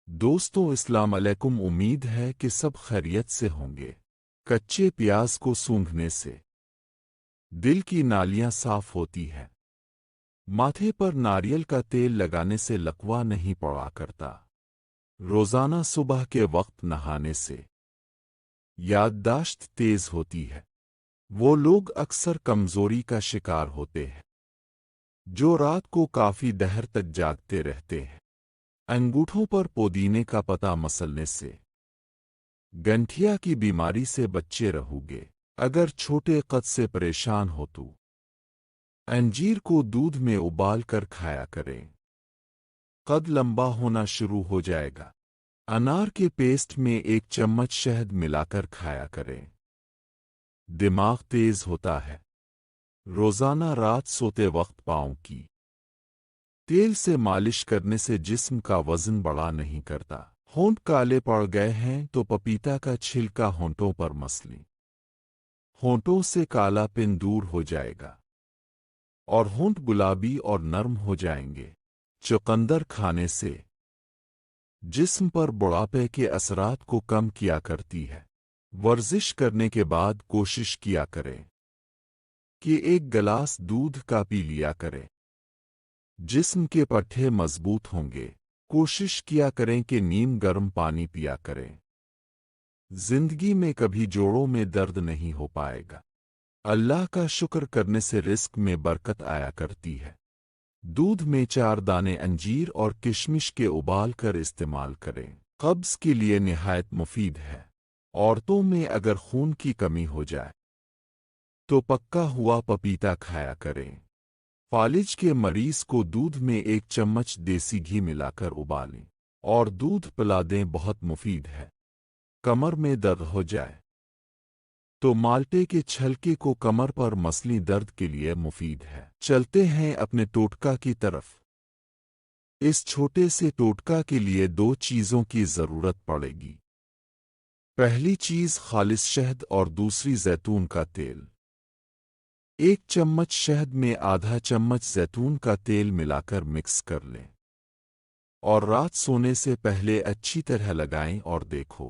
دوستو السلام علیکم، امید ہے کہ سب خیریت سے ہوں گے۔ کچے پیاز کو سونگھنے سے دل کی نالیاں صاف ہوتی ہیں۔ ماتھے پر ناریل کا تیل لگانے سے لقوہ نہیں پڑا کرتا۔ روزانہ صبح کے وقت نہانے سے یادداشت تیز ہوتی ہے۔ وہ لوگ اکثر کمزوری کا شکار ہوتے ہیں جو رات کو کافی دیر تک جاگتے رہتے ہیں۔ انگوٹھوں پر پودینے کا پتا مسلنے سے گنٹھیا کی بیماری سے بچے رہو گے۔ اگر چھوٹے قد سے پریشان ہو تو انجیر کو دودھ میں ابال کر کھایا کریں، قد لمبا ہونا شروع ہو جائے گا۔ انار کے پیسٹ میں 1 چمچ شہد ملا کر کھایا کریں، دماغ تیز ہوتا ہے۔ روزانہ رات سوتے وقت پاؤں کی تیل سے مالش کرنے سے جسم کا وزن بڑا نہیں کرتا۔ ہونٹ کالے پڑ گئے ہیں تو پپیتا کا چھلکا ہونٹوں پر مس لیں، ہونٹوں سے کالا پن دور ہو جائے گا اور ہونٹ گلابی اور نرم ہو جائیں گے۔ چقندر کھانے سے جسم پر بڑھاپے کے اثرات کو کم کیا کرتی ہے۔ ورزش کرنے کے بعد کوشش کیا کریں کہ 1 گلاس دودھ کا پی لیا کریں، جسم کے پٹھے مضبوط ہوں گے۔ کوشش کیا کریں کہ نیم گرم پانی پیا کریں۔ زندگی میں کبھی جوڑوں میں درد نہیں ہو پائے گا۔ اللہ کا شکر کرنے سے رزق میں برکت آیا کرتی ہے۔ دودھ میں 4 دانے انجیر اور کشمش کے ابال کر استعمال کریں، قبض کے لیے نہایت مفید ہے۔ عورتوں میں اگر خون کی کمی ہو جائے تو پکا ہوا پپیتا کھایا کریں۔ فالج کے مریض کو دودھ میں 1 چمچ دیسی گھی ملا کر ابالیں اور دودھ پلا دیں، بہت مفید ہے۔ کمر میں درد ہو جائے تو مالٹے کے چھلکے کو کمر پر مسلیں، درد کے لیے مفید ہے۔ چلتے ہیں اپنے ٹوٹکا کی طرف۔ اس چھوٹے سے ٹوٹکا کے لیے 2 چیزوں کی ضرورت پڑے گی۔ پہلی چیز خالص شہد اور دوسری زیتون کا تیل۔ 1 چمچ شہد میں آدھا چمچ زیتون کا تیل ملا کر مکس کر لیں اور رات سونے سے پہلے اچھی طرح لگائیں اور دیکھو